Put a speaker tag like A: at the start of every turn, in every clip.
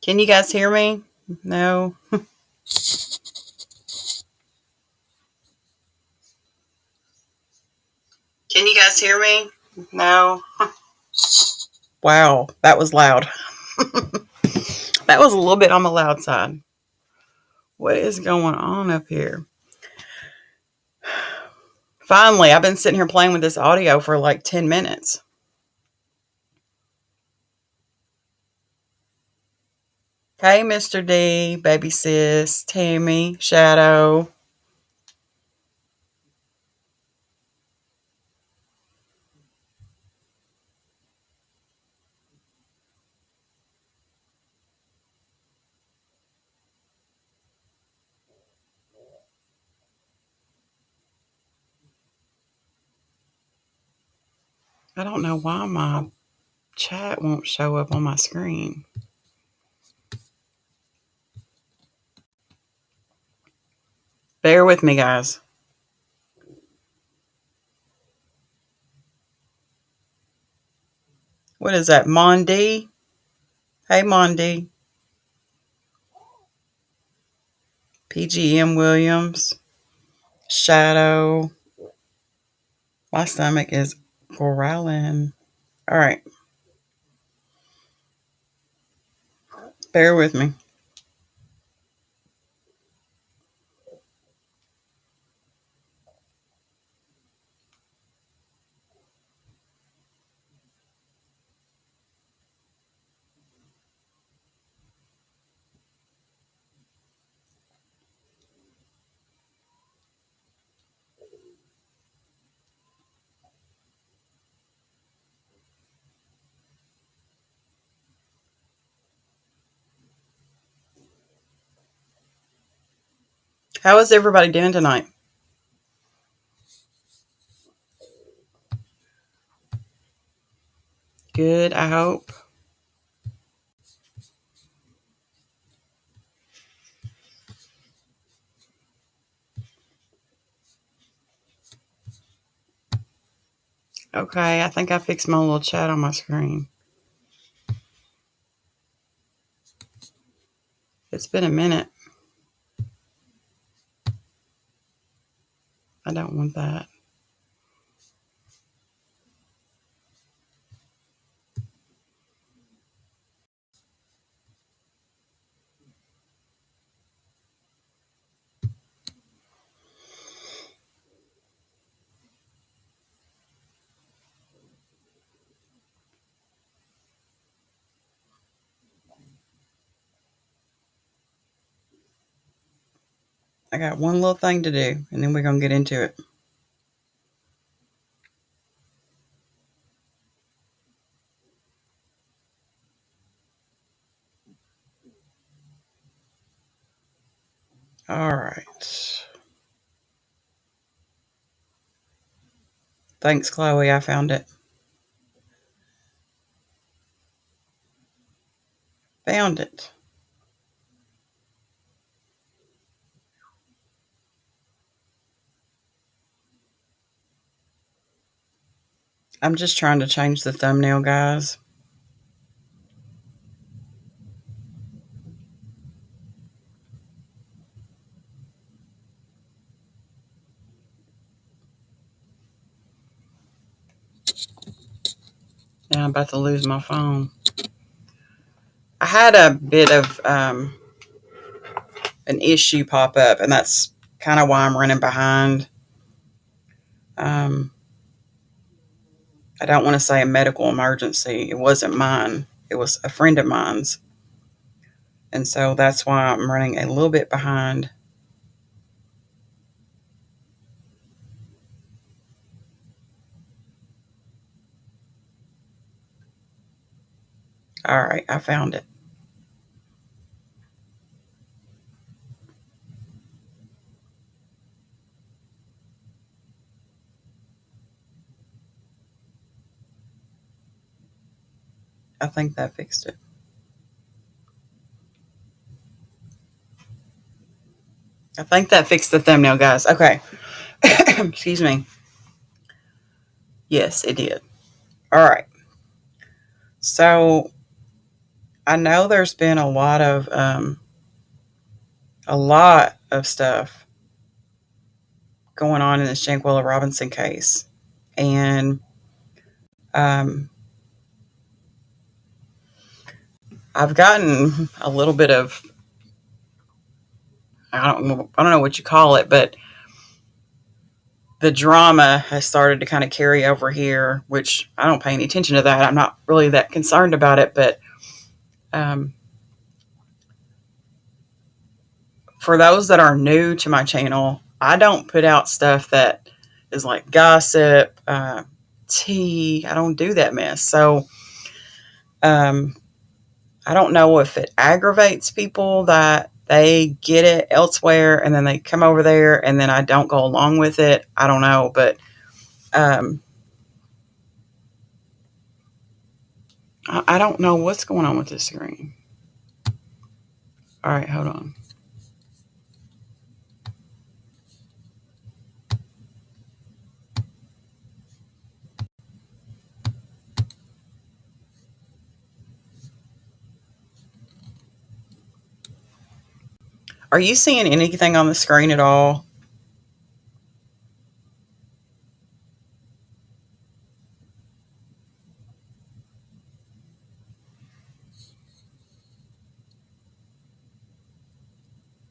A: Can you guys hear me? No. Can you guys hear me? No. Wow, that was loud. That was a little bit on the loud side. What is going on up here? Finally, I've been sitting here playing with this audio for like 10 minutes. Hey, Mr. D, Baby Sis, Tammy, Shadow. I don't know why my chat won't show up on my screen. Bear with me, guys. What is that, Mondi? Hey, Mondi. PGM Williams. Shadow. My stomach is growling. All right. Bear with me. How is everybody doing tonight? Good, I hope. Okay, I think I fixed my little chat on my screen. It's been a minute. I don't want that. I got one little thing to do, and then we're going to get into it. All right. Thanks, Chloe. I found it. Found it. I'm just trying to change the thumbnail, guys. Now I'm about to lose my phone. I had a bit of an issue pop up, and that's kind of why I'm running behind. I don't want to say a medical emergency. It wasn't mine. It was a friend of mine's. And so that's why I'm running a little bit behind. All right, I found it. I think that fixed it. I think that fixed the thumbnail, guys. Okay. Excuse me. Yes, it did. All right. So I know there's been a lot of stuff going on in the Shanquella Robinson case, and um, I've gotten a little bit of, I don't know what you call it, but the drama has started to kind of carry over here, which I don't pay any attention to that. I'm not really that concerned about it, but um, for those that are new to my channel, I don't put out stuff that is like gossip, tea. I don't do that mess. So um, I don't know if it aggravates people that they get it elsewhere and then they come over there and then I don't go along with it. I don't know, but um, I don't know what's going on with this screen. All right, hold on. Are you seeing anything on the screen at all?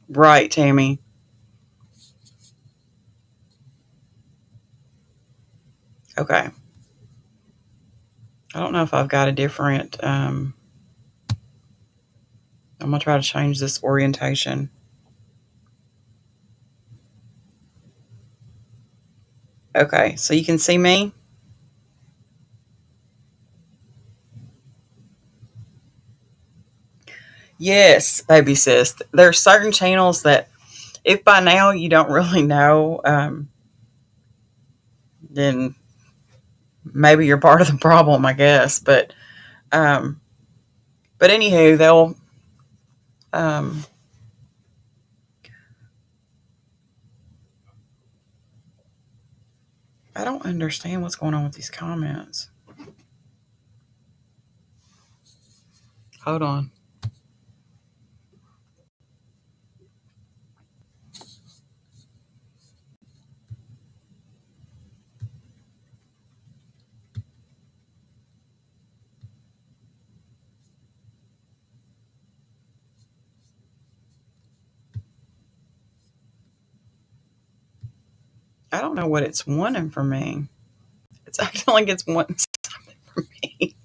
A: Right, Tammy. Okay. I don't know if I've got a different. I'm going to try to change this orientation. Okay, so you can see me? Yes, baby sis. There are certain channels that, if by now you don't really know, then maybe you're part of the problem, I guess. Um, but anywho, they'll. Um, I don't understand what's going on with these comments. Hold on. I don't know what it's wanting from me. It's acting like it's wanting something from me.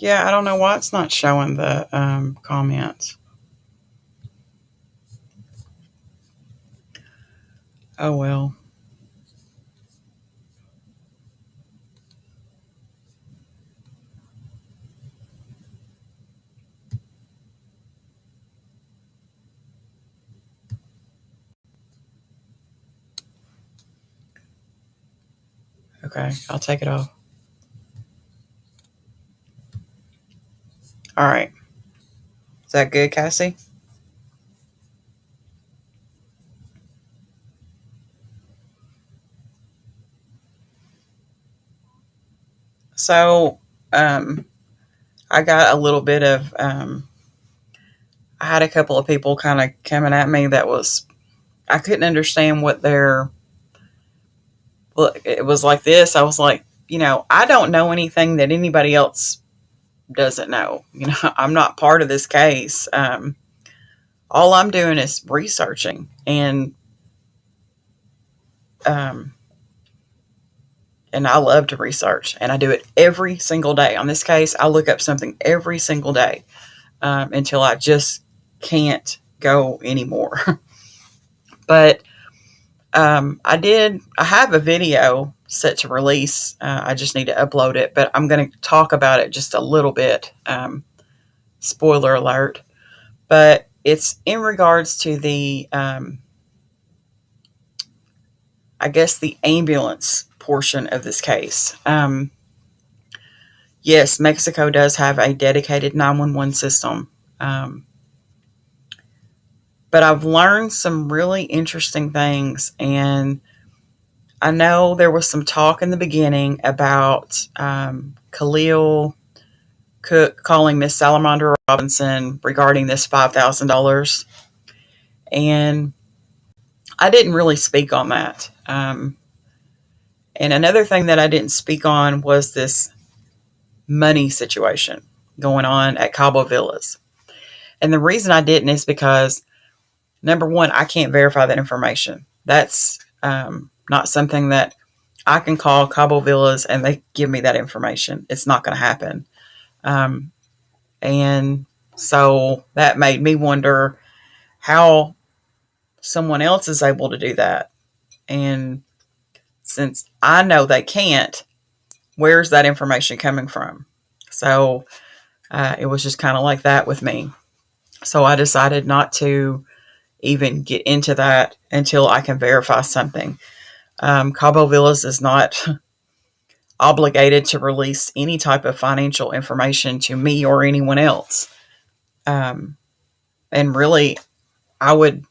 A: Yeah, I don't know why it's not showing the comments. Oh well. Okay, I'll take it off. All right. Is that good, Cassie? So, um, I got a little bit of. I had a couple of people kind of coming at me that was. I couldn't understand what their. Well, it was like this. I was like, I don't know anything that anybody else doesn't know. I'm not part of this case. All I'm doing is researching, um, and I love to research, and I do it every single day. On this case, I look up something every single day until I just can't go anymore. But I have a video set to release. I just need to upload it, but I'm going to talk about it just a little bit. Spoiler alert. But it's in regards to the, I guess, the ambulance portion of this case. Yes, Mexico does have a dedicated 911 system. Um, but I've learned some really interesting things. And I know there was some talk in the beginning about Khalil Cook calling Miss Salamander Robinson regarding this $5,000. And I didn't really speak on that. And another thing that I didn't speak on was this money situation going on at Cabo Villas. And the reason I didn't is because, number one, I can't verify that information. That's not something that I can call Cabo Villas and they give me that information. It's not going to happen. Um, and so that made me wonder how someone else is able to do that. And since I know they can't, where's that information coming from? So it was just kind of like that with me. So I decided not to even get into that until I can verify something. Cabo Villas is not obligated to release any type of financial information to me or anyone else. And really, I would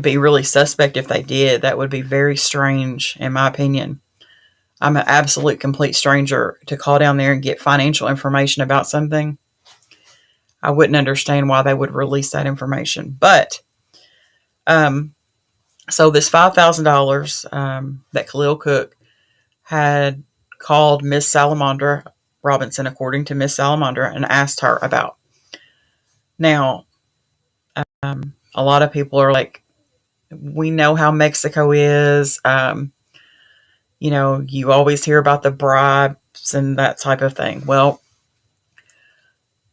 A: be really suspect if they did. That would be very strange, in my opinion. I'm an absolute complete stranger to call down there and get financial information about something. I wouldn't understand why they would release that information. But so this $5,000 that Khalil Cook had called Miss Salamander Robinson, according to Miss Salamander, and asked her about. Now, a lot of people are like, we know how Mexico is. You always hear about the bribes and that type of thing. Well,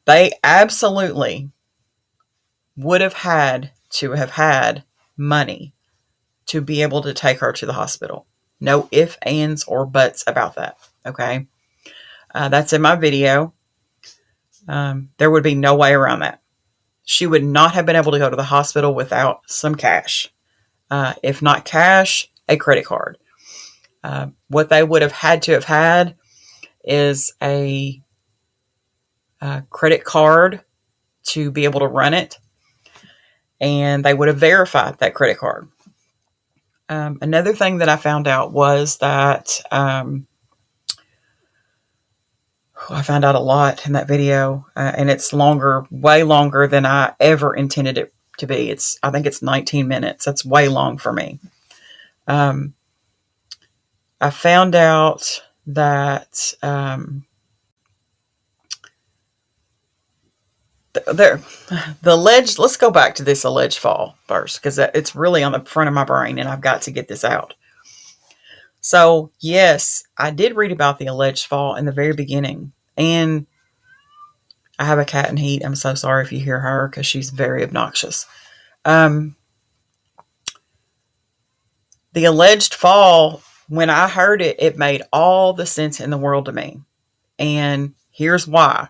A: they absolutely would have had to have had money to be able to take her to the hospital. No ifs, ands, or buts about that. Okay. That's in my video. There would be no way around that. She would not have been able to go to the hospital without some cash. If not cash, a credit card. What they would have had to have had is a credit card to be able to run it. And they would have verified that credit card. Another thing that I found out was that I found out a lot in that video, and it's longer, way longer than I ever intended it to be. I think it's 19 minutes. That's way long for me. I found out that the alleged, let's go back to this alleged fall first, because it's really on the front of my brain and I've got to get this out. So yes, I did read about the alleged fall in the very beginning, and I have a cat in heat. I'm so sorry if you hear her because she's very obnoxious. The alleged fall, when I heard it, it made all the sense in the world to me. And here's why.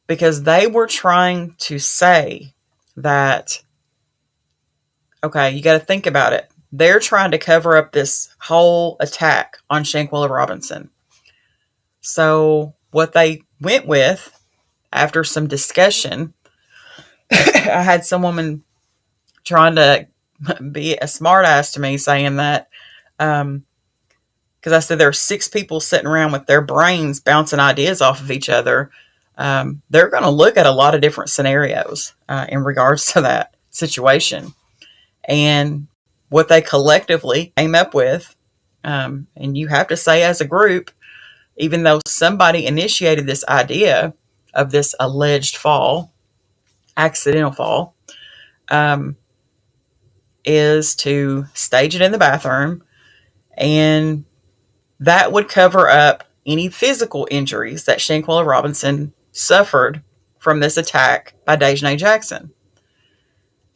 A: Because they were trying to say that, okay, you got to think about it. They're trying to cover up this whole attack on Shanquella Robinson. So what they went with, after some discussion, I had some woman trying to be a smart ass to me, saying that, because I said there are 6 people sitting around with their brains bouncing ideas off of each other. They're going to look at a lot of different scenarios in regards to that situation. And what they collectively came up with, and you have to say as a group, even though somebody initiated this idea of this alleged fall, accidental fall, is to stage it in the bathroom, and that would cover up any physical injuries that Shanquella Robinson suffered from this attack by Dejanay Jackson.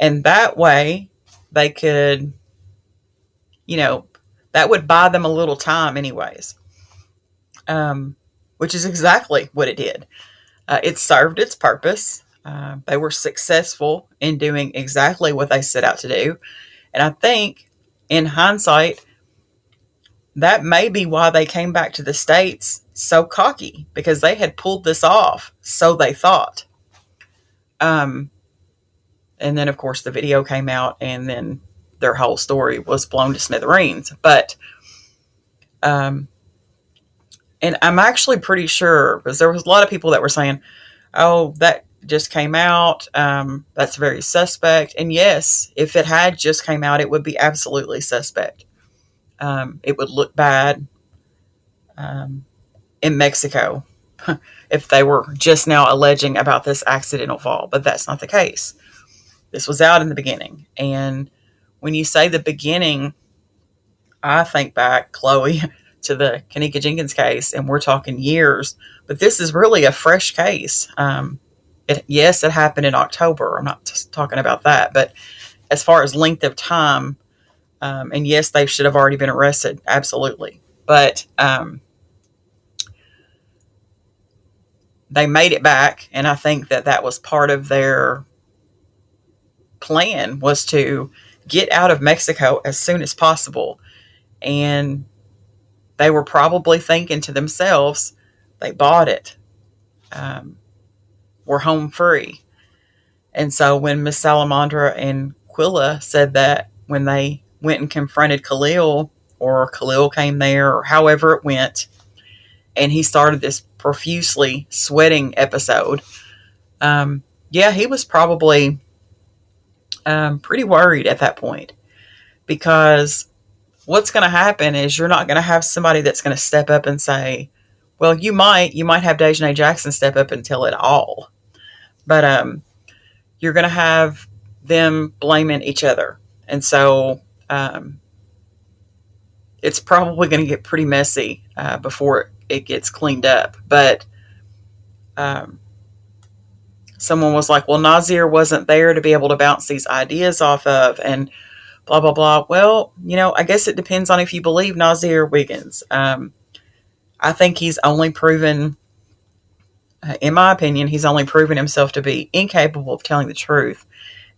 A: And that way they could, that would buy them a little time anyways, which is exactly what it did. It served its purpose. They were successful in doing exactly what they set out to do. And I think, in hindsight, that may be why they came back to the States so cocky, because they had pulled this off, so they thought. Um, and then, of course, the video came out, and then their whole story was blown to smithereens. But, um, and I'm actually pretty sure, because there was a lot of people that were saying, oh, that just came out. That's very suspect. And yes, if it had just came out, it would be absolutely suspect. It would look bad um, in Mexico if they were just now alleging about this accidental fall, but that's not the case. This was out in the beginning. And when you say the beginning, I think back, Chloe, to the Kanika Jenkins case, and we're talking years, but this is really a fresh case. Yes, it happened in October. I'm not just talking about that, but as far as length of time, and yes, they should have already been arrested, absolutely. But they made it back, and I think that that was part of their plan, was to get out of Mexico as soon as possible. And they were probably thinking to themselves, they bought it. We're home free. And so when Miss Salamandra and Quilla said that when they went and confronted Khalil, or Khalil came there, or however it went, and he started this profusely sweating episode, yeah, he was probably pretty worried at that point, because what's going to happen is you're not going to have somebody that's going to step up and say, well, you might have Dejanay Jackson step up and tell it all, but you're going to have them blaming each other. And so it's probably going to get pretty messy before it gets cleaned up. But someone was like, well, Nazir wasn't there to be able to bounce these ideas off of, and blah, blah, blah. Well, I guess it depends on if you believe Nazir Wiggins. I think he's only proven, in my opinion, he's only proven himself to be incapable of telling the truth.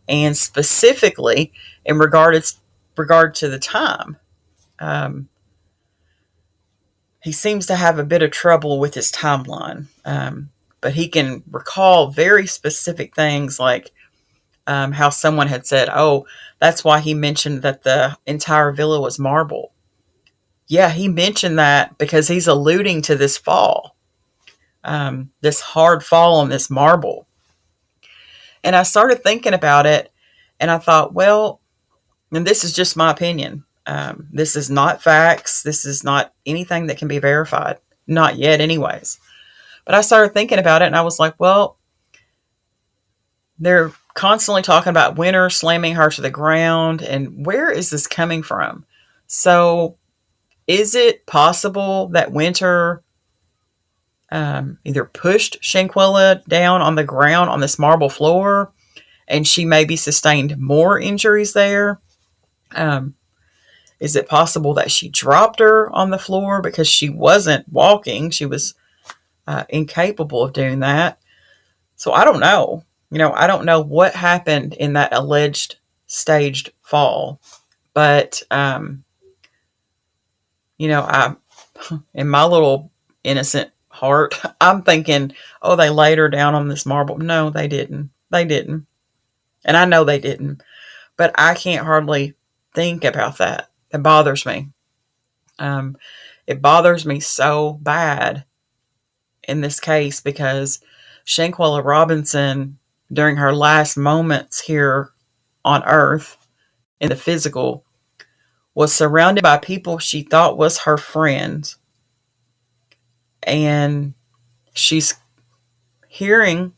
A: And specifically in regard to the time, he seems to have a bit of trouble with his timeline. But he can recall very specific things, like how someone had said, oh, that's why he mentioned that the entire villa was marble. Yeah, he mentioned that because he's alluding to this fall, this hard fall on this marble. And I started thinking about it, and I thought, well, and this is just my opinion. This is not facts. This is not anything that can be verified. Not yet, anyways. But I started thinking about it, and I was like, well, they're constantly talking about Winter slamming her to the ground, and where is this coming from? So is it possible that Winter either pushed Shanquella down on the ground on this marble floor, and she maybe sustained more injuries there? Is it possible that she dropped her on the floor because she wasn't walking? She was incapable of doing that. So I don't know. I don't know what happened in that alleged staged fall. But, I, in my little innocent heart, I'm thinking, oh, they laid her down on this marble. No, they didn't. They didn't. And I know they didn't. But I can't hardly think about that. It bothers me. It bothers me so bad in this case, because Shanquella Robinson, during her last moments here on Earth in the physical, was surrounded by people she thought was her friends. And she's hearing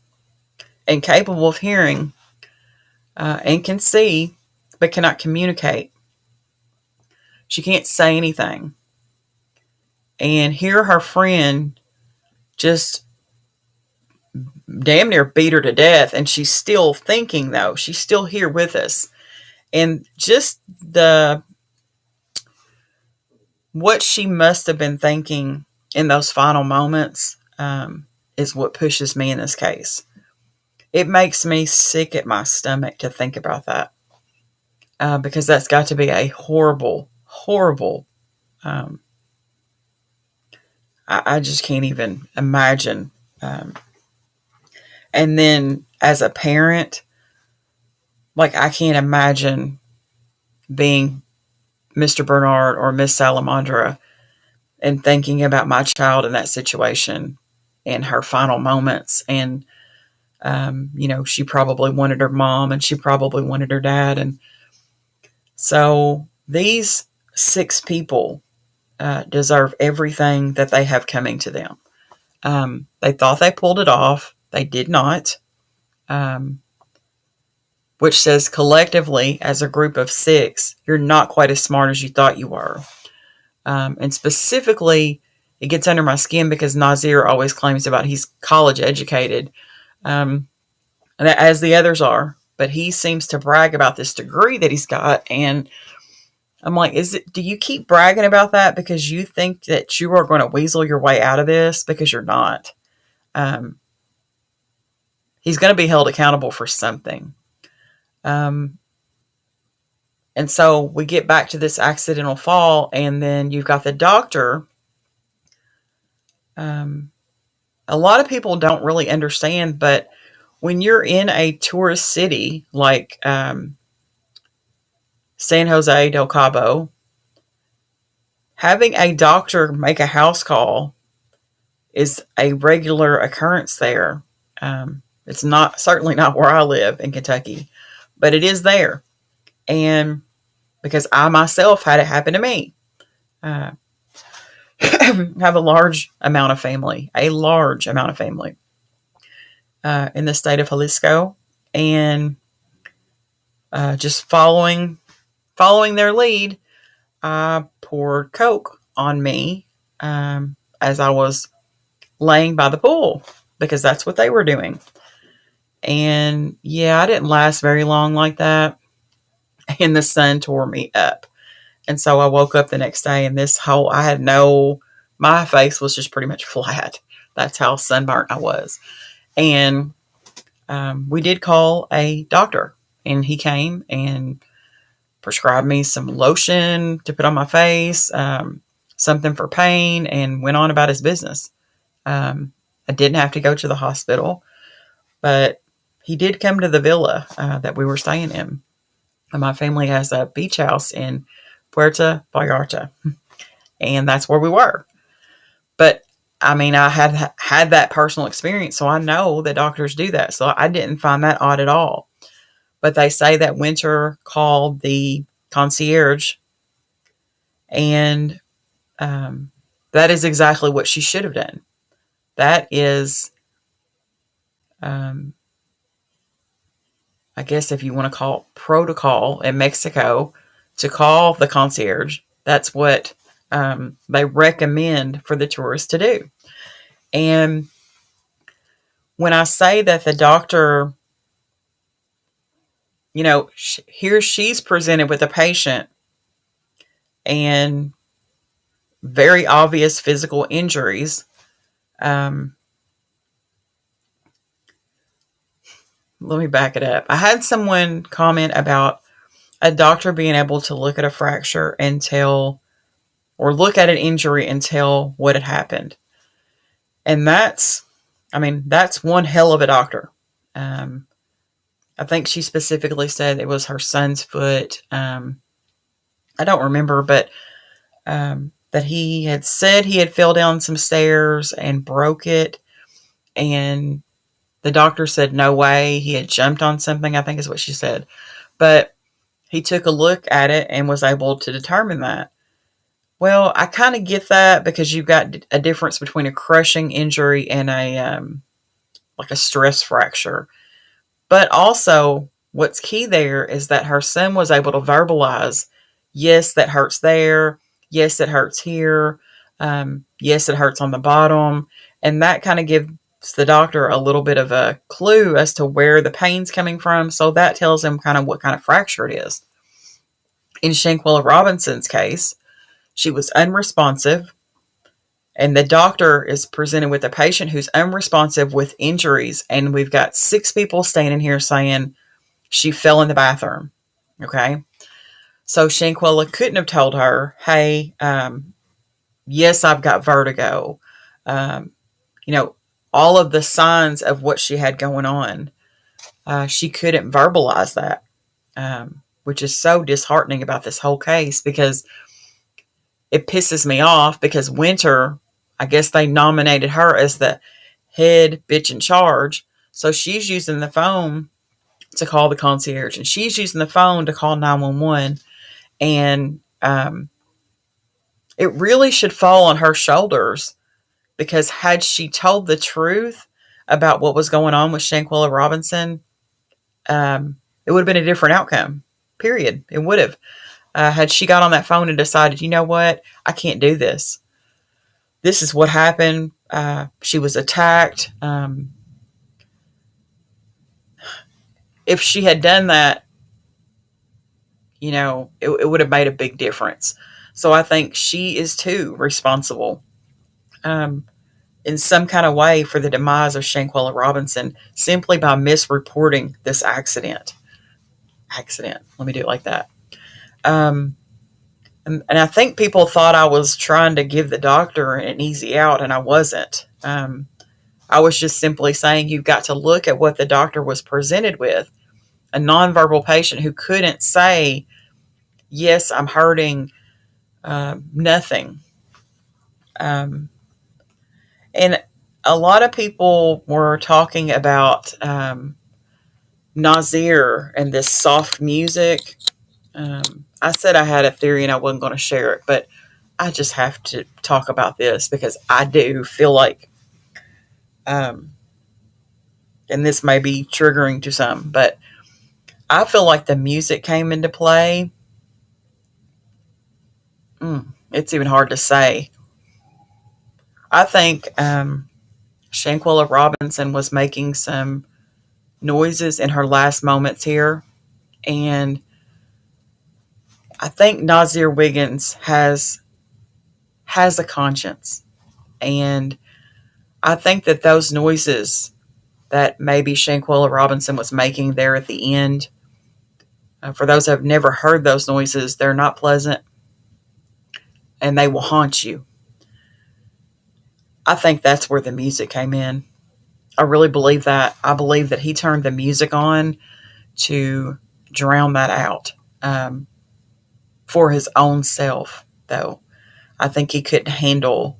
A: and capable of hearing and can see, but cannot communicate. She can't say anything. And here her friend just damn near beat her to death, and she's still thinking, though. She's still here with us. And just what she must have been thinking in those final moments is what pushes me in this case. it makes me sick at my stomach to think about that, because that's got to be a horrible, horrible. Um, I just can't even imagine. Um, and then as a parent, like I can't imagine being Mr. Bernard or Miss Salamandra and thinking about my child in that situation and her final moments. And, she probably wanted her mom and she probably wanted her dad. And so these 6 people deserve everything that they have coming to them. They thought they pulled it off. They did not. Um, which says collectively, as a group of 6, you're not quite as smart as you thought you were. And specifically, it gets under my skin because Nazir always claims about he's college educated, as the others are. But he seems to brag about this degree that he's got, and I'm like, do you keep bragging about that because you think that you are going to weasel your way out of this? Because you're not. Um, he's going to be held accountable for something. And so we get back to this accidental fall, and then you've got the doctor. A lot of people don't really understand, but when you're in a tourist city like San Jose del Cabo, having a doctor make a house call is a regular occurrence there. It's not certainly not where I live in Kentucky, but it is there. And because I myself had it happen to me, have a large amount of family in the state of Jalisco, and just following their lead, I poured Coke on me as I was laying by the pool because that's what they were doing. And yeah, I didn't last very long like that, and the sun tore me up. And so I woke up the next day, and my face was just pretty much flat. That's how sunburnt I was. And we did call a doctor, and he came and prescribed me some lotion to put on my face, something for pain, and went on about his business. I didn't have to go to the hospital, but he did come to the villa that we were staying in. And my family has a beach house in Puerto Vallarta, and that's where we were. But I mean, I had that personal experience, so I know that doctors do that. So I didn't find that odd at all. But they say that Winter called the concierge, and that is exactly what she should have done. That is, I guess if you want to call it protocol in Mexico, to call the concierge. That's what they recommend for the tourists to do. And when I say that the doctor, here she's presented with a patient and very obvious physical injuries. Let me back it up. I had someone comment about a doctor being able to look at a fracture and tell, or look at an injury and tell what had happened. And that's one hell of a doctor. I think she specifically said it was her son's foot. I don't remember, but that he had said he had fell down some stairs and broke it. And the doctor said, no way, he had jumped on something, I think is what she said. But he took a look at it and was able to determine that. Well, I kind of get that because you've got a difference between a crushing injury and a stress fracture. But also, what's key there is that her son was able to verbalize, yes, that hurts there. Yes, it hurts here. Yes, it hurts on the bottom. And that kind of gives the doctor a little bit of a clue as to where the pain's coming from. So that tells him kind of what kind of fracture it is. In Shanquella Robinson's case, she was unresponsive. And the doctor is presented with a patient who's unresponsive with injuries. And we've got 6 people standing here saying she fell in the bathroom. Okay. So Shanquella couldn't have told her, hey, yes, I've got vertigo. Um, you know, all of the signs of what she had going on. She couldn't verbalize that, which is so disheartening about this whole case because it pisses me off because Winter, I guess they nominated her as the head bitch in charge. So she's using the phone to call the concierge and she's using the phone to call 911. And it really should fall on her shoulders because had she told the truth about what was going on with Shanquella Robinson, it would have been a different outcome. Period. It would have. Had she got on that phone and decided, you know what, I can't do this. This is what happened. She was attacked. If she had done that, it would have made a big difference. So I think she is too responsible in some kind of way for the demise of Shanquella Robinson simply by misreporting this accident. Let me do it like that. And I think people thought I was trying to give the doctor an easy out, and I wasn't. I was just simply saying you've got to look at what the doctor was presented with. A nonverbal patient who couldn't say, yes, I'm hurting, nothing. And a lot of people were talking about Nazir and this soft music. I said I had a theory and I wasn't going to share it, but I just have to talk about this because I do feel like, and this may be triggering to some, but I feel like the music came into play. It's even hard to say. I think Shanquella Robinson was making some noises in her last moments here, and I think Nazir Wiggins has a conscience, and I think that those noises that maybe Shanquella Robinson was making there at the end, for those who have never heard those noises, they're not pleasant, and they will haunt you. I think that's where the music came in. I really believe that. I believe that he turned the music on to drown that out for his own self, though. I think he couldn't handle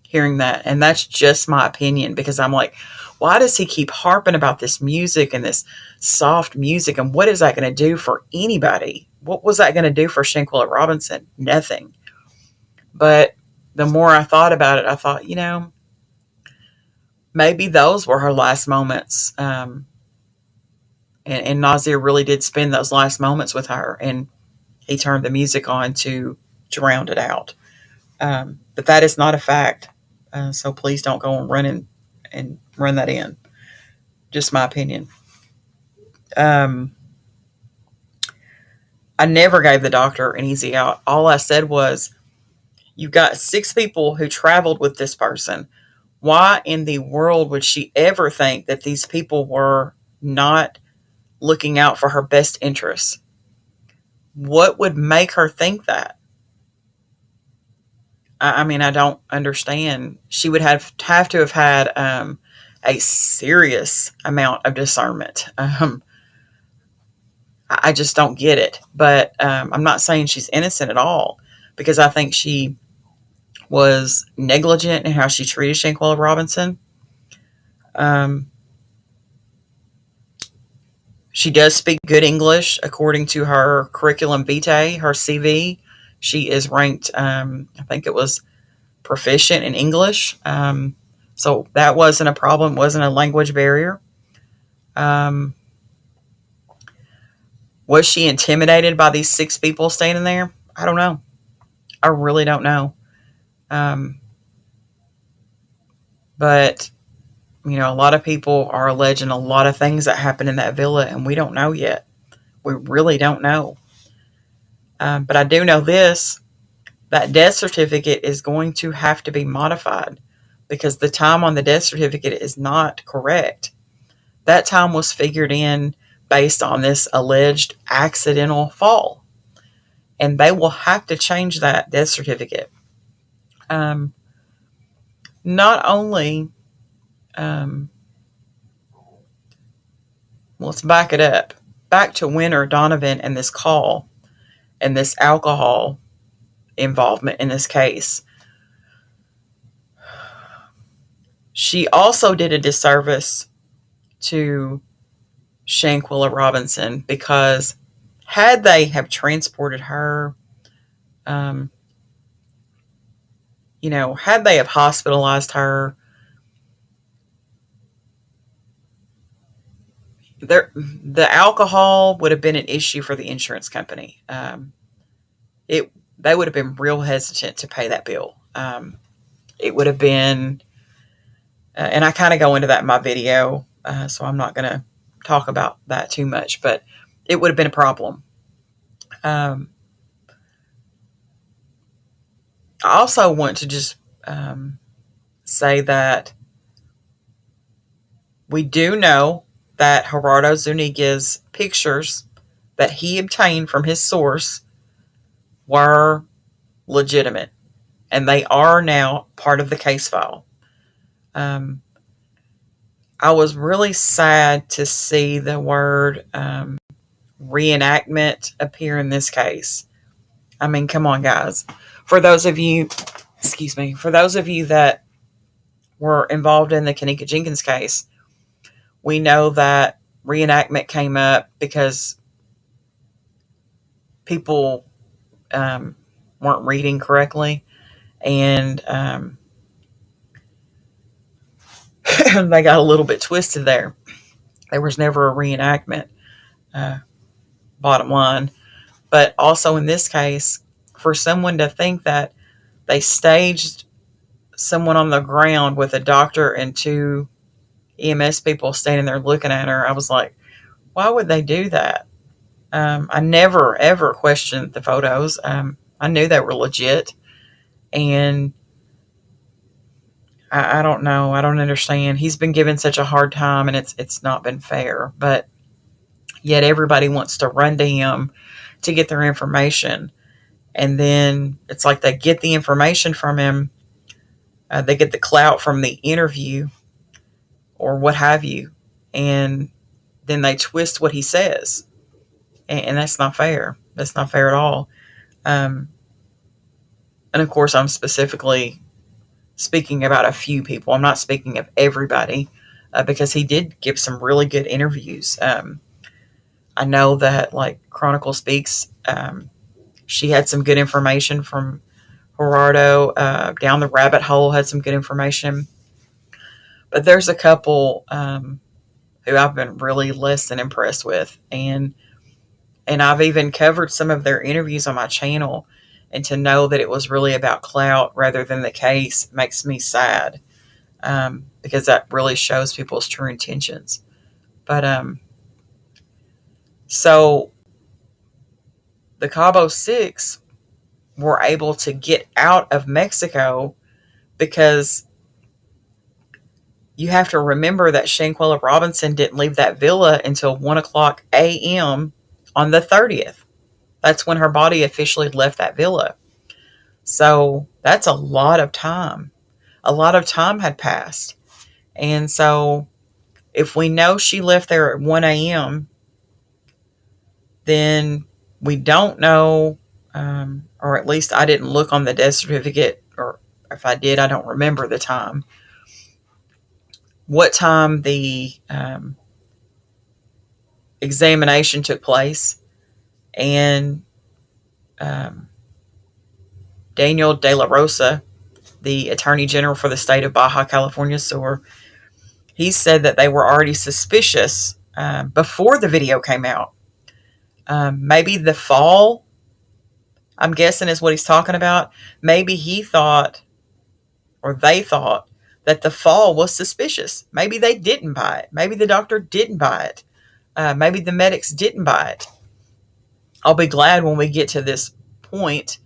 A: hearing that. And that's just my opinion because I'm like, why does he keep harping about this music and this soft music? And what is that going to do for anybody? What was that going to do for Shanquella Robinson? Nothing. But the more I thought about it, I thought, maybe those were her last moments. And Nazir really did spend those last moments with her. And he turned the music on to drown it out. But that is not a fact. So please don't go and run that in. Just my opinion. I never gave the doctor an easy out. All I said was, you've got 6 people who traveled with this person. Why in the world would she ever think that these people were not looking out for her best interests? What would make her think that? I mean, I don't understand. She would have to have had a serious amount of discernment. I just don't get it. But I'm not saying she's innocent at all because I think she was negligent in how she treated Shanquella Robinson. She does speak good English according to her curriculum vitae, her CV. She is ranked, I think it was proficient in English. So that wasn't a problem, wasn't a language barrier. Was she intimidated by these 6 people standing there? I don't know. I really don't know. But, a lot of people are alleging a lot of things that happened in that villa, and we don't know yet. We really don't know. But I do know this, that death certificate is going to have to be modified because the time on the death certificate is not correct. That time was figured in based on this alleged accidental fall, and they will have to change that death certificate. Not only, um, let's back it up, back to Winter Donovan and this call and this alcohol involvement in this case. She also did a disservice to Shanquella Robinson because had they have transported her, um, had they have hospitalized her, the alcohol would have been an issue for the insurance company. It They would have been real hesitant to pay that bill. It would have been, and I kind of go into that in my video, so I'm not going to talk about that too much, but it would have been a problem. I also want to just say that we do know that Gerardo Zuniga's pictures that he obtained from his source were legitimate, and they are now part of the case file. I was really sad to see the word reenactment appear in this case. I mean, come on, guys. For those of you that were involved in the Kanika Jenkins case, we know that reenactment came up because people weren't reading correctly, and they got a little bit twisted there. There was never a reenactment, bottom line. But also in this case, for someone to think that they staged someone on the ground with a doctor and two EMS people standing there looking at her, I was like, why would they do that? I never, ever questioned the photos. I knew they were legit. And I don't know. I don't understand. He's been given such a hard time, and it's not been fair. But yet everybody wants to run to him to get their information. And then it's like they get the information from him. They get the clout from the interview or what have you. And then they twist what he says. And that's not fair. That's not fair at all. And of course, I'm specifically speaking about a few people. I'm not speaking of everybody because he did give some really good interviews. I know that, like Chronicle Speaks, she had some good information from Gerardo. Down the Rabbit Hole had some good information. But there's a couple who I've been really less than impressed with. And I've even covered some of their interviews on my channel. And to know that it was really about clout rather than the case makes me sad, because that really shows people's true intentions. But so the Cabo Six were able to get out of Mexico because you have to remember that Shanquella Robinson didn't leave that villa until 1:00 a.m. on the 30th. That's when her body officially left that villa. So that's a lot of time. A lot of time had passed. And so if we know she left there at 1 a.m., then we don't know, or at least I didn't look on the death certificate, or if I did, I don't remember the time. What time the examination took place. And Daniel De La Rosa, the Attorney General for the state of Baja California Sur, he said that they were already suspicious before the video came out. Maybe the fall, I'm guessing, is what he's talking about. Maybe he thought, or they thought, that the fall was suspicious. Maybe they didn't buy it. Maybe the doctor didn't buy it. Maybe the medics didn't buy it. I'll be glad when we get to this point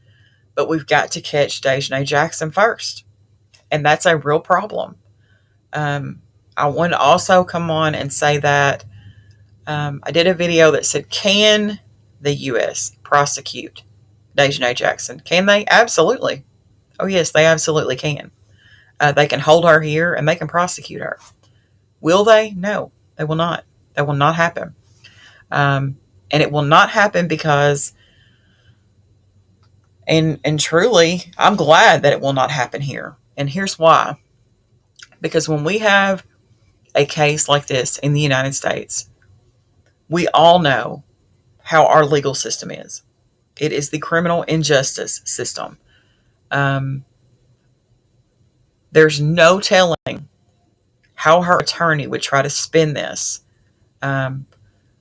A: But we've got to catch Dejanay Jackson first. And that's a real problem. Um, I want to also come on and say that I did a video that said, can the U.S. prosecute Dejanay Jackson? Can they? Absolutely. Oh, yes, they absolutely can. They can hold her here and they can prosecute her. Will they? No, they will not. That will not happen. And it will not happen because, and truly, I'm glad that it will not happen here. And here's why. Because when we have a case like this in the United States, we all know how our legal system is. It is the criminal injustice system. Um, there's no telling how her attorney would try to spin this. Um,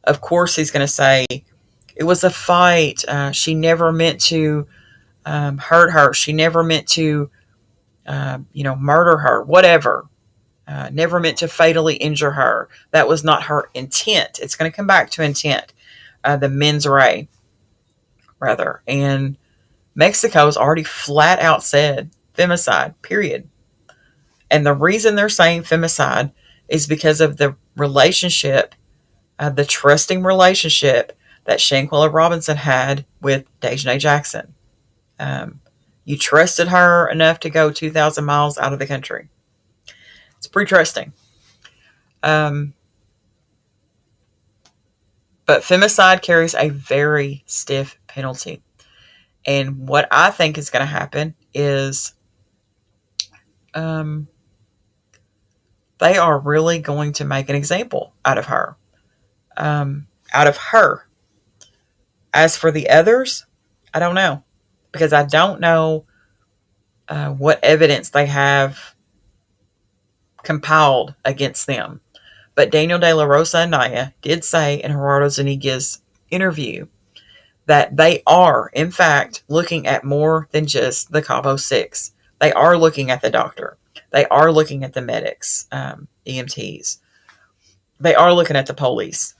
A: of course, he's going to say it was a fight. She never meant to hurt her. She never meant to, murder her. Whatever. Never meant to fatally injure her. That was not her intent. It's going to come back to intent. The mens rea, rather. And Mexico's already flat out said femicide, period. And the reason they're saying femicide is because of the relationship, the trusting relationship that Shanquella Robinson had with Dejanay Jackson. You trusted her enough to go 2,000 miles out of the country. It's pretty trusting. But femicide carries a very stiff penalty. And what I think is going to happen is they are really going to make an example out of her. Out of her. As for the others, I don't know. Because I don't know what evidence they have compiled against them. But Daniel De La Rosa Anaya did say in Gerardo Zuniga's interview that they are, in fact, looking at more than just the Cabo 6. They are looking at the doctor. They are looking at the medics, EMTs. They are looking at the police.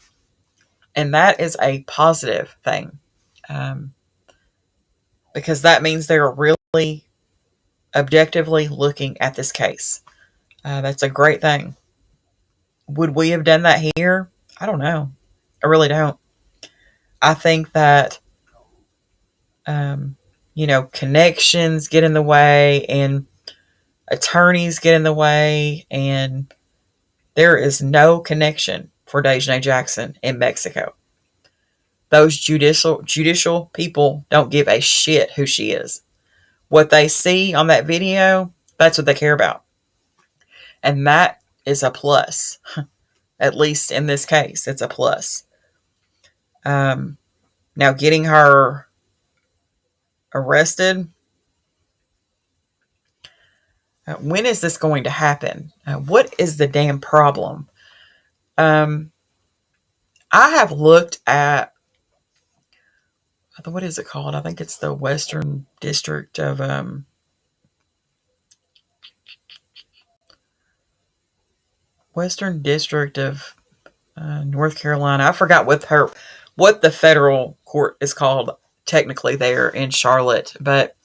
A: And that is a positive thing. Because that means they're really objectively looking at this case. That's a great thing. Would we have done that here? I don't know. I really don't. I think that, connections get in the way and attorneys get in the way, and there is no connection for Dejanay Jackson in Mexico. Those judicial people don't give a shit who she is. What they see on that video, that's what they care about. And that is a plus. At least in this case, it's a plus. Now, getting her arrested, when is this going to happen? What is the damn problem? I have looked at, what is it called? I think it's the Western District of North Carolina. I forgot what the federal court is called technically there in Charlotte, but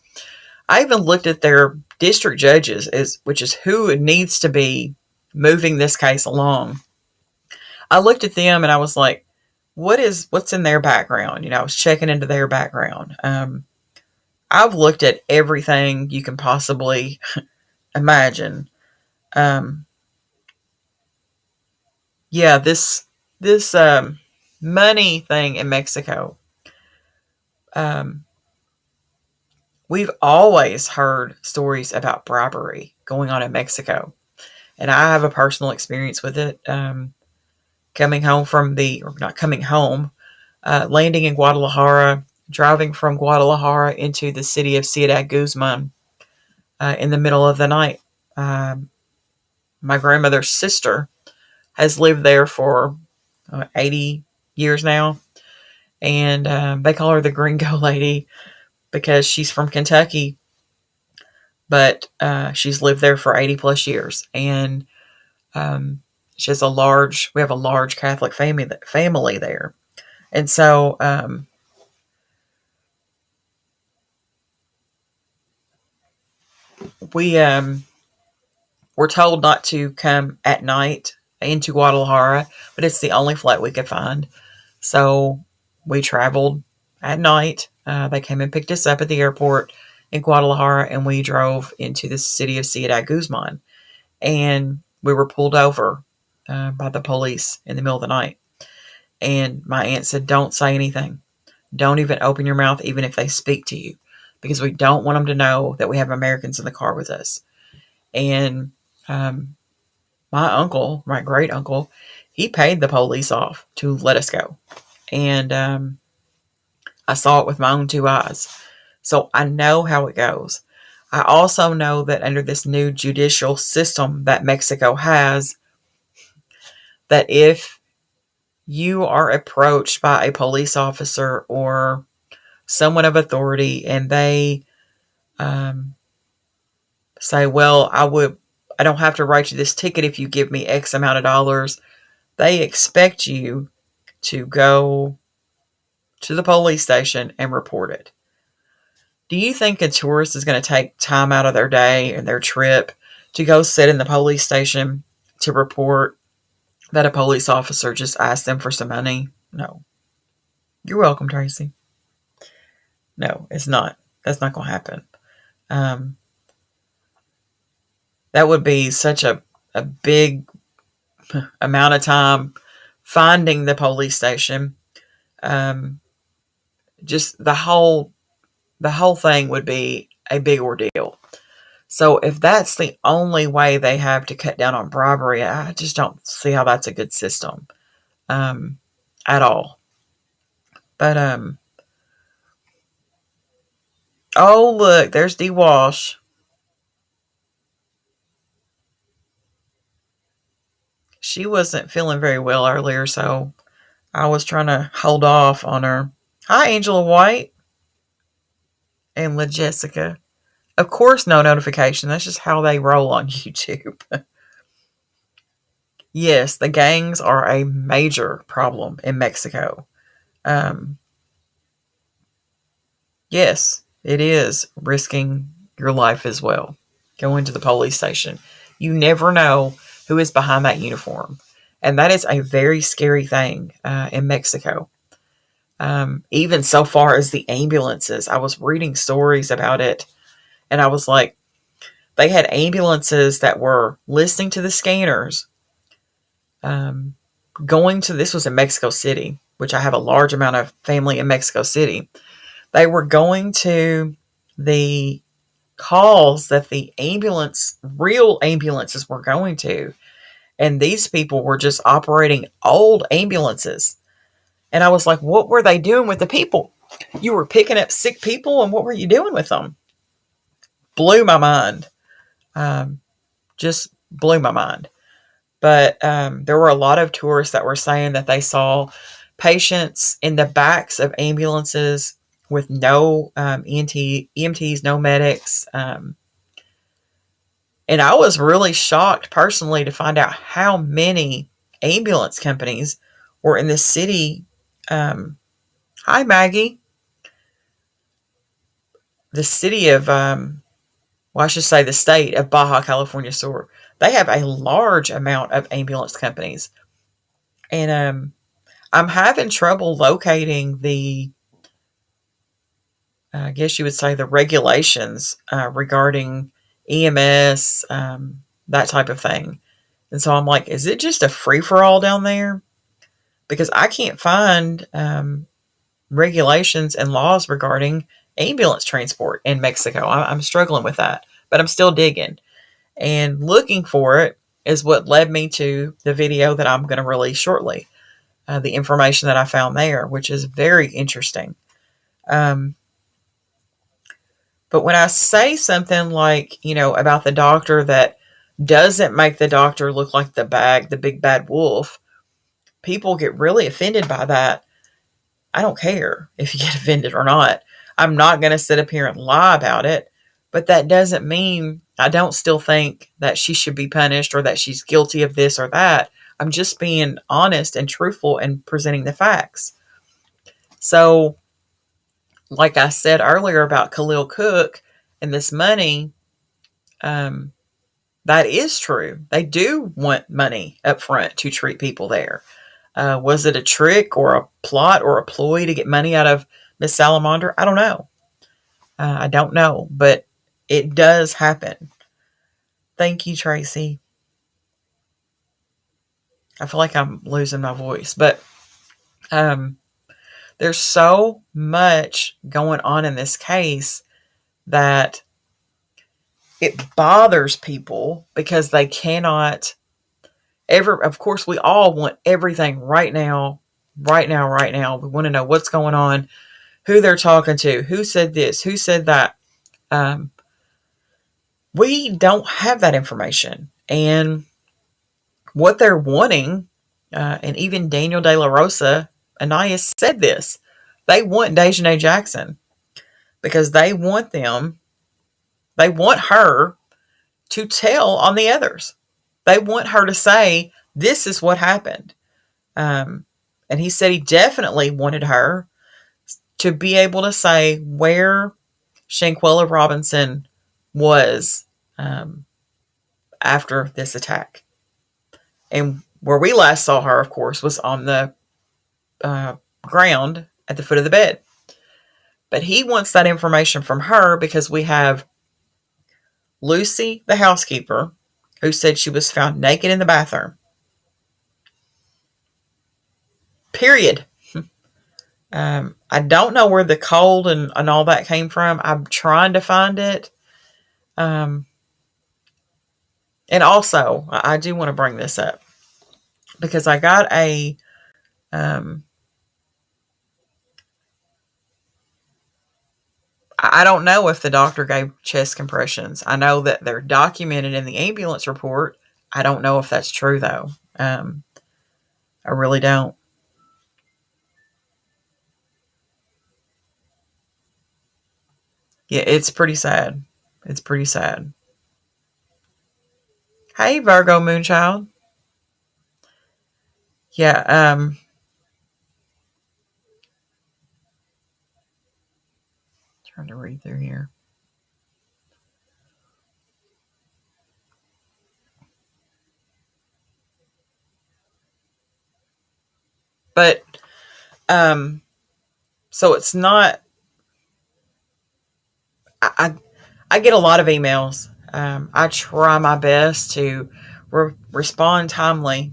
A: I even looked at their district judges, which is who needs to be moving this case along. I looked at them and I was like, what's in their background? I was checking into their background. I've looked at everything you can possibly imagine. This money thing in Mexico. We've always heard stories about bribery going on in Mexico. And I have a personal experience with it. Coming home not coming home, landing in Guadalajara, driving from Guadalajara into the city of Ciudad Guzman in the middle of the night. My grandmother's sister has lived there for 80 years now. And they call her the Gringo Lady because she's from Kentucky. But she's lived there for 80 plus years. And she has we have a large Catholic family there. And so we were told not to come at night into Guadalajara, but it's the only flight we could find. So we traveled at night. They came and picked us up at the airport in Guadalajara, and we drove into the city of Ciudad Guzman. And we were pulled over by the police in the middle of the night. And my aunt said, "Don't say anything. Don't even open your mouth, even if they speak to you, because we don't want them to know that we have Americans in the car with us." And um, my uncle, my great uncle, he paid the police off to let us go. And I saw it with my own two eyes. So I know how it goes. I also know that under this new judicial system that Mexico has, that if you are approached by a police officer or someone of authority and they um, say, "Well, I don't have to write you this ticket if you give me X amount of dollars," they expect you to go to the police station and report it. Do you think a tourist is going to take time out of their day and their trip to go sit in the police station to report that a police officer just asked them for some money? No. You're welcome, Tracy. No, it's not. That's not going to happen. Um, that would be such a big amount of time finding the police station. Um, just the whole thing would be a big ordeal. So if that's the only way they have to cut down on bribery, I just don't see how that's a good system um, at all. But oh look, there's D Walsh. She wasn't feeling very well earlier, so I was trying to hold off on her. Hi, Angela White and La Jessica. Of course, no notification. That's just how they roll on YouTube. Yes, the gangs are a major problem in Mexico. Um, yes, it is risking your life as well. Go into the police station. You never know who is behind that uniform. And that is a very scary thing in Mexico. Even so far as the ambulances, I was reading stories about it, and I was like, they had ambulances that were listening to the scanners, um, going to, this was in Mexico City, which I have a large amount of family in Mexico City. They were going to the calls that the real ambulances were going to. And these people were just operating old ambulances. And I was like, what were they doing with the people? You were picking up sick people, and what were you doing with them? Blew my mind. Um, just blew my mind. But there were a lot of tourists that were saying that they saw patients in the backs of ambulances with no EMTs, no medics. And I was really shocked personally to find out how many ambulance companies were in the city. Hi, Maggie. The city of, well, I should say the state of Baja California Sur. They have a large amount of ambulance companies. And I'm having trouble locating I guess you would say, the regulations regarding EMS, that type of thing. And so I'm like, is it just a free for all down there? Because I can't find regulations and laws regarding ambulance transport in Mexico. I'm struggling with that, but I'm still digging. And looking for it is what led me to the video that I'm going to release shortly. The information that I found there, which is very interesting. Um, but when I say something like, about the doctor that doesn't make the doctor look like the big bad wolf, people get really offended by that. I don't care if you get offended or not. I'm not going to sit up here and lie about it, but that doesn't mean I don't still think that she should be punished or that she's guilty of this or that. I'm just being honest and truthful and presenting the facts. So, like I said earlier about Khalil Cook and this money, um, that is true. They do want money up front to treat people there. Was it a trick or a plot or a ploy to get money out of Miss Salamander? I don't know. I don't know, but it does happen. Thank you, Tracy. I feel like I'm losing my voice, but um, there's so much going on in this case that it bothers people because they cannot ever. Of course, we all want everything right now, right now, right now. We want to know what's going on, who they're talking to, who said this, who said that. Um, we don't have that information. And what they're wanting, and even Daniel De La Rosa, Anaya said this, they want Dejanay Jackson because they want her to tell on the others. They want her to say, this is what happened. And he said he definitely wanted her to be able to say where Shanquella Robinson was um, after this attack. And where we last saw her, of course, was on the ground at the foot of the bed. But he wants that information from her because we have Lucy, the housekeeper, who said she was found naked in the bathroom. Period. I don't know where the cold and all that came from. I'm trying to find it. And also, I do want to bring this up because I got I don't know if the doctor gave chest compressions. I know that they're documented in the ambulance report. I don't know if that's true, though. I really don't. Yeah, it's pretty sad. It's pretty sad. Hey, Virgo Moonchild. Yeah, trying to read through here. But, so it's not, I, I get a lot of emails. I try my best to respond timely.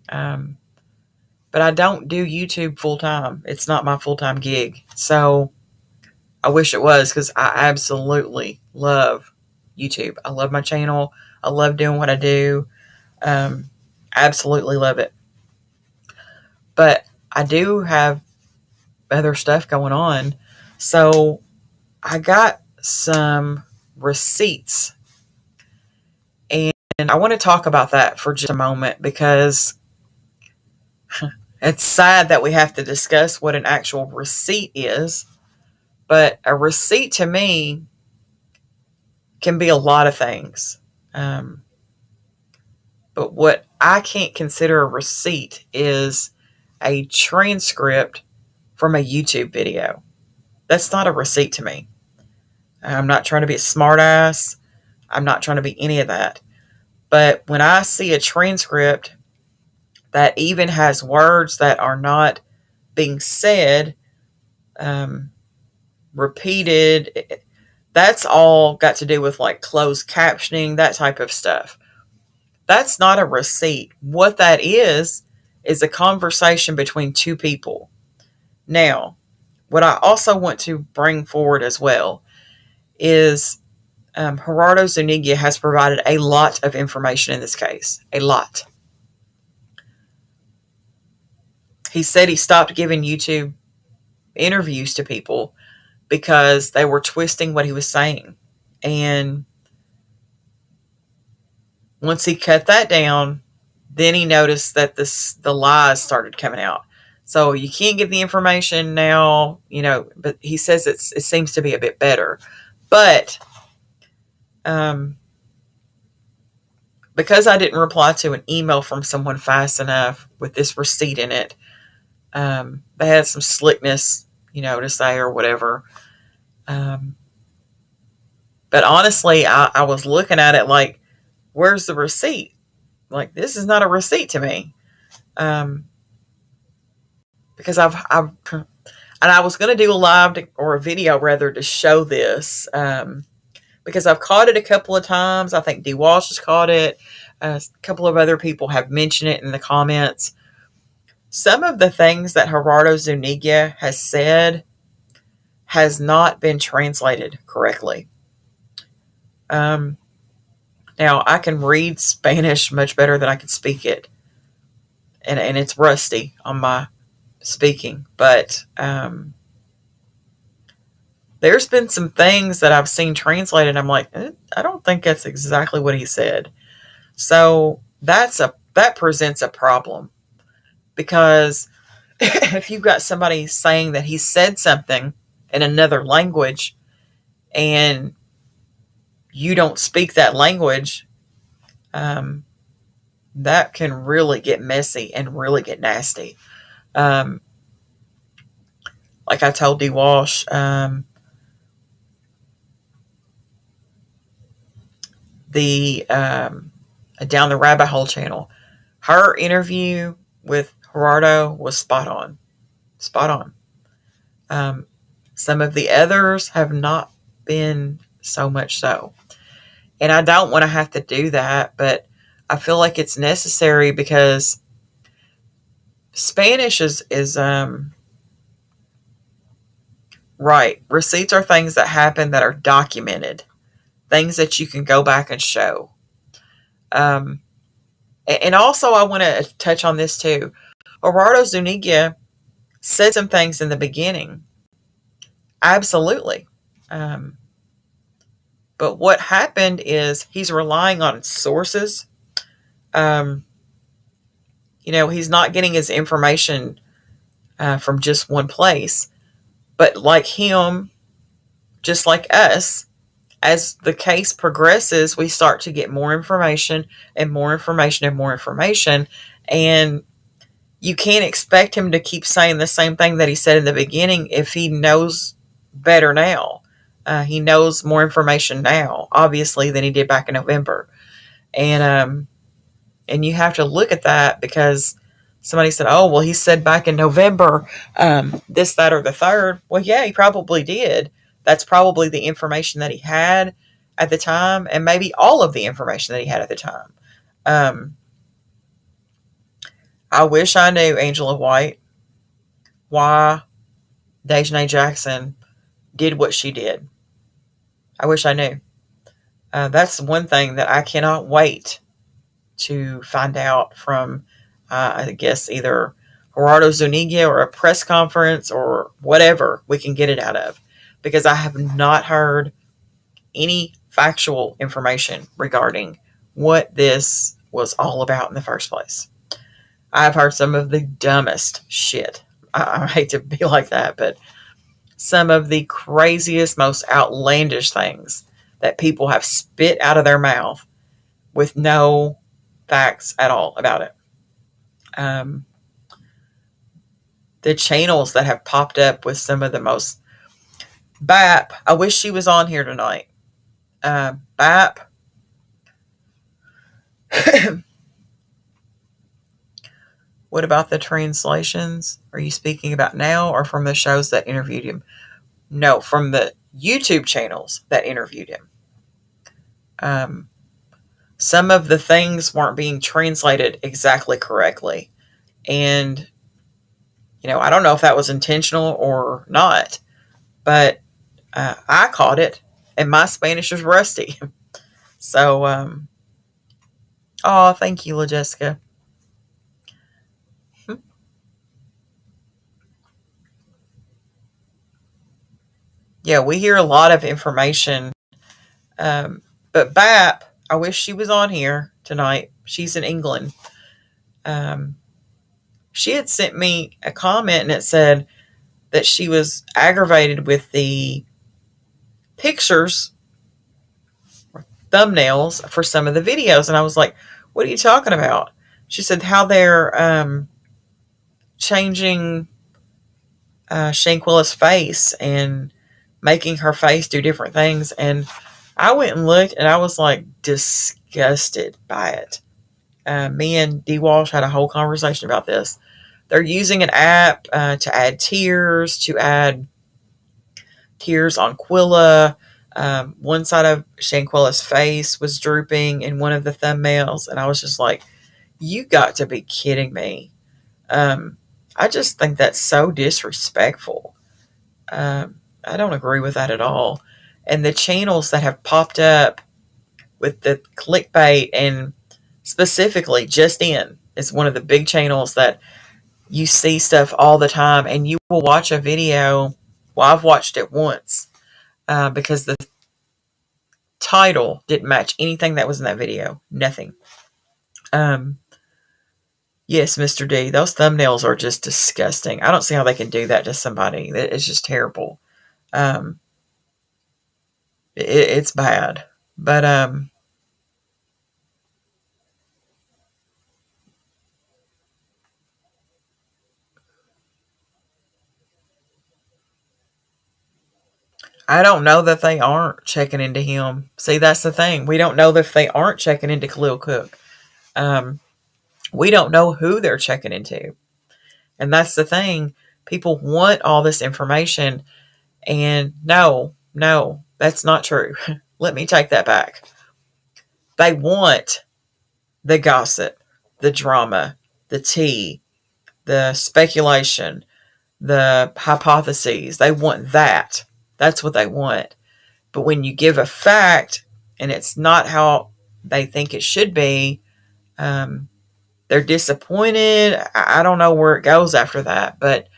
A: Um, but I don't do YouTube full time. It's not my full time gig. So I wish it was because I absolutely love YouTube. I love my channel. I love doing what I do. Um, absolutely love it. But I do have other stuff going on. So I got some receipts. And I want to talk about that for just a moment because it's sad that we have to discuss what an actual receipt is. But a receipt to me can be a lot of things. Um, but what I can't consider a receipt is a transcript from a YouTube video. That's not a receipt to me. I'm not trying to be a smartass. I'm not trying to be any of that. But when I see a transcript that even has words that are not being said, um, repeated, that's all got to do with like closed captioning, that type of stuff. That's not a receipt. What that is a conversation between two people. Now, what I also want to bring forward as well is Gerardo Zuniga has provided a lot of information in this case. A lot. He said he stopped giving YouTube interviews to people because they were twisting what he was saying. And once he cut that down, then he noticed that the lies started coming out. So you can't get the information now, but he says it seems to be a bit better. But because I didn't reply to an email from someone fast enough with this receipt in it, they had some slickness, to say or whatever. But honestly, I was looking at it like, where's the receipt? Like, this is not a receipt to me. Um, because I've, and I was going to do a or a video rather to show this, because I've caught it a couple of times. I think D. Walsh has caught it. A couple of other people have mentioned it in the comments. Some of the things that Gerardo Zuniga has said has not been translated correctly. Um, Now, I can read Spanish much better than I can speak it, and it's rusty on my speaking. But there's been some things that I've seen translated. I'm like, I don't think that's exactly what he said. So that presents a problem, because if you've got somebody saying that he said something in another language and you don't speak that language, um, that can really get messy and really get nasty. Um, like I told D. Walsh, the Down the Rabbit Hole channel, her interview with Gerardo was spot on. Spot on. Um, some of the others have not been so much so. And I don't want to have to do that, but I feel like it's necessary because Spanish is right. Receipts are things that happen that are documented, things that you can go back and show. Um, and also, I want to touch on this too. Gerardo Zuniga said some things in the beginning. Absolutely. Um, but what happened is he's relying on sources. Um, he's not getting his information from just one place. But like him, just like us, as the case progresses, we start to get more information and more information and more information. And you can't expect him to keep saying the same thing that he said in the beginning if he knows better now. He knows more information now, obviously, than he did back in November. And you have to look at that, because somebody said, oh, well, he said back in November, this, that, or the third. Well, yeah, he probably did. That's probably the information that he had at the time, and maybe all of the information that he had at the time. I wish I knew, Angela White, why Dejanay Jackson did what she did. I wish I knew. That's one thing that I cannot wait to find out from, I guess, either Gerardo Zuniga or a press conference or whatever we can get it out of, because I have not heard any factual information regarding what this was all about in the first place. I've heard some of the dumbest shit. I hate to be like that, but some of the craziest, most outlandish things that people have spit out of their mouth with no facts at all about it. The channels that have popped up with some of the most BAP. I wish she was on here tonight. BAP. What about the translations? Are you speaking about now or from the shows that interviewed him? No, from the YouTube channels that interviewed him. Some of the things weren't being translated exactly correctly. And, I don't know if that was intentional or not, but I caught it, and my Spanish is rusty. So, oh, thank you, La Jessica. Yeah, we hear a lot of information. But BAP, I wish she was on here tonight. She's in England. She had sent me a comment, and it said that she was aggravated with the pictures or thumbnails for some of the videos. And I was like, what are you talking about? She said how they're changing Shanquella's face and making her face do different things. And I went and looked, and I was like disgusted by it. Me and D. Walsh had a whole conversation about this. They're using an app to add tears on Quilla. One side of Shanquella's face was drooping in one of the thumbnails, and I was just like, you got to be kidding me. Um, I just think that's so disrespectful. I don't agree with that at all. And the channels that have popped up with the clickbait, and specifically Just In is one of the big channels that you see stuff all the time, and you will watch a video. Well, I've watched it once because the title didn't match anything that was in that video. Nothing. Um, yes, Mr. D, those thumbnails are just disgusting. I don't see how they can do that to somebody. It's just terrible. Um, it's bad. But I don't know that they aren't checking into him. See, that's the thing. We don't know if they aren't checking into Khalil Cook. Um, we don't know who they're checking into. And that's the thing. People want all this information. And no, that's not true. Let me take that back. They want the gossip, the drama, the tea, the speculation, the hypotheses. They want that. That's what they want. But when you give a fact and it's not how they think it should be, um, they're disappointed. I don't know where it goes after that, but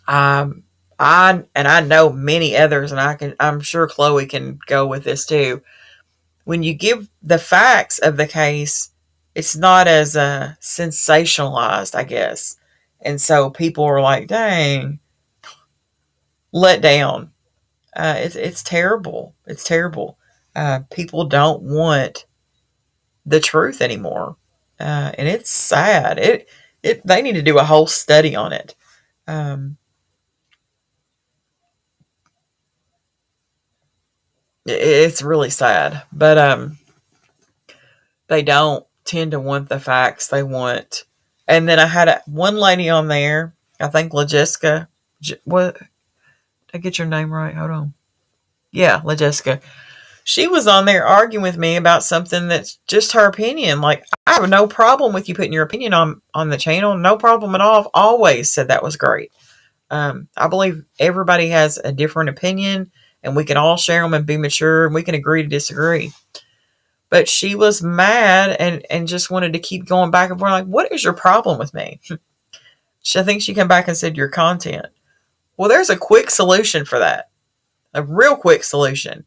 A: um, I know many others, and I'm sure Chloe can go with this too. When you give the facts of the case, it's not as sensationalized, I guess, and so people are like, "Dang, let down." It's terrible. It's terrible. People don't want the truth anymore, and it's sad. It they need to do a whole study on it. Um, it's really sad, but they don't tend to want the facts. They want, and then I had one lady on there. I think LaJessica. What? Did I get your name right? Hold on. Yeah, LaJessica. She was on there arguing with me about something that's just her opinion. Like, I have no problem with you putting your opinion on the channel. No problem at all. I've always said that was great. I believe everybody has a different opinion, and we can all share them and be mature, and we can agree to disagree. But she was mad and just wanted to keep going back and forth. Like, what is your problem with me? I think she came back and said, your content. Well, there's a quick solution for that. A real quick solution.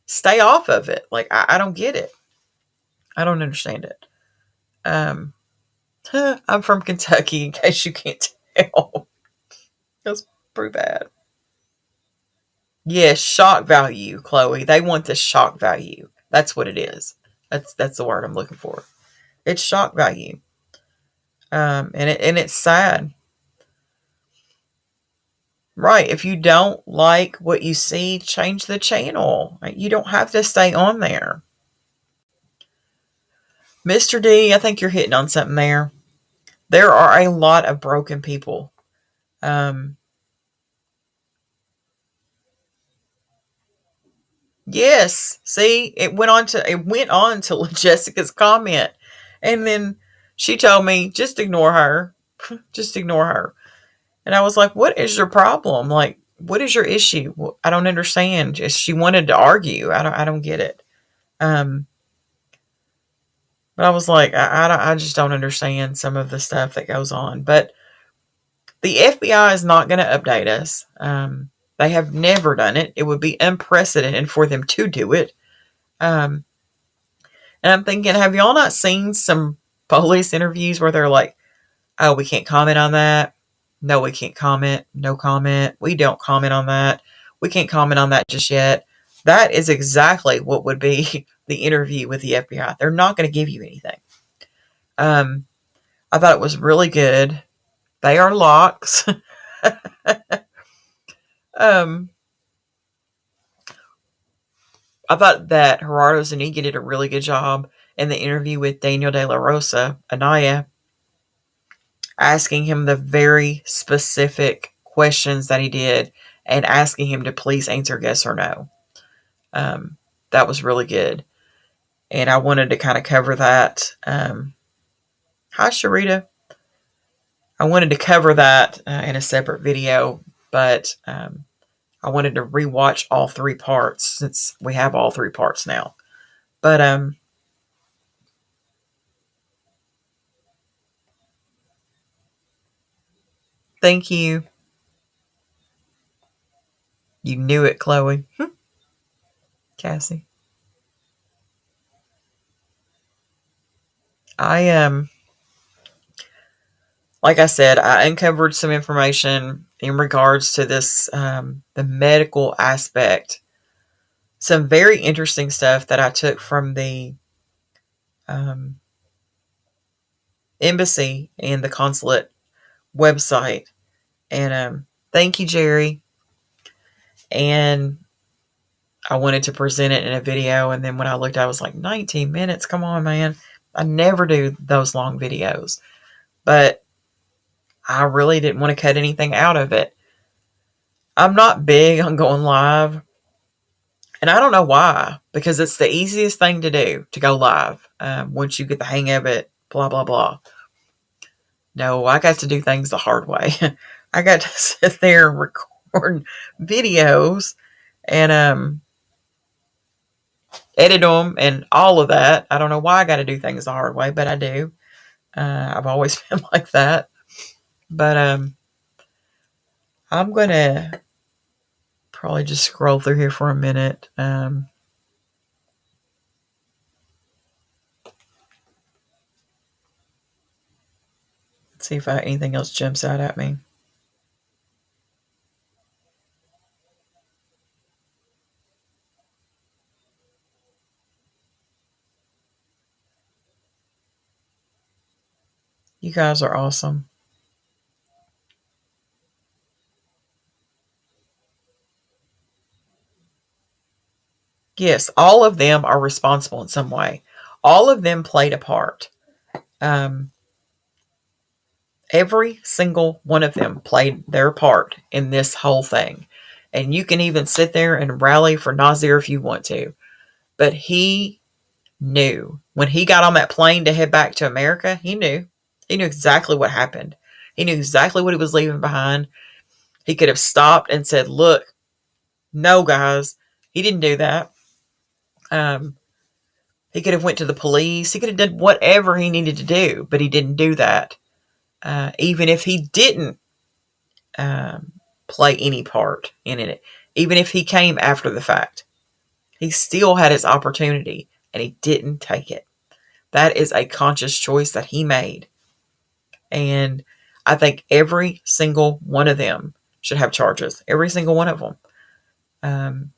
A: Stay off of it. Like, I don't get it. I don't understand it. Um, I'm from Kentucky, in case you can't tell. That's pretty bad. Yes, shock value, Chloe. They want the shock value. That's what it is. That's the word I'm looking for. It's shock value. And it's sad. Right. If you don't like what you see, change the channel. You don't have to stay on there. Mr. D, I think you're hitting on something there. There are a lot of broken people. Um, yes. See, it went on to Jessica's comment. And then she told me, just ignore her. Just ignore her. And I was like, what is your problem? Like, what is your issue? I don't understand. Just she wanted to argue. I don't get it. Um, but I was like, I just don't understand some of the stuff that goes on. But the FBI is not going to update us. They have never done it. It would be unprecedented for them to do it. Um, and I'm thinking, have y'all not seen some police interviews where they're like, oh, we can't comment on that. No, we can't comment. No comment. We don't comment on that. We can't comment on that just yet. That is exactly what would be the interview with the FBI. They're not going to give you anything. Um, I thought it was really good. They are locks. um, I thought that Gerardo Zuniga did a really good job in the interview with Daniel De La Rosa, Anaya, asking him the very specific questions that he did and asking him to please answer yes or no. Um, that was really good. And I wanted to kind of cover that. Hi, Sharita. I wanted to cover that in a separate video, but I wanted to rewatch all three parts since we have all three parts now. But thank you. You knew it, Chloe. Cassie. I like I said, I uncovered some information in regards to this, the medical aspect. Some very interesting stuff that I took from the um, embassy and the consulate website. And thank you, Jerry. And I wanted to present it in a video. And then when I looked, I was like, 19 minutes. Come on, man. I never do those long videos. But I really didn't want to cut anything out of it. I'm not big on going live. And I don't know why, because it's the easiest thing to do to go live once you get the hang of it, blah, blah, blah. No, I got to do things the hard way. I got to sit there and record videos and edit them and all of that. I don't know why I got to do things the hard way, but I do. I've always been like that. But I'm going to probably just scroll through here for a minute. See if anything else jumps out at me. You guys are awesome. Yes, all of them are responsible in some way. All of them played a part. Um, every single one of them played their part in this whole thing. And you can even sit there and rally for Nazir if you want to. But he knew. When he got on that plane to head back to America, he knew. He knew exactly what happened. He knew exactly what he was leaving behind. He could have stopped and said, look, no, guys. He didn't do that. He could have went to the police. He could have done whatever he needed to do, but he didn't do that. Even if he didn't um, play any part in it, even if he came after the fact, he still had his opportunity and he didn't take it. That is a conscious choice that he made. And I think every single one of them should have charges. Every single one of them.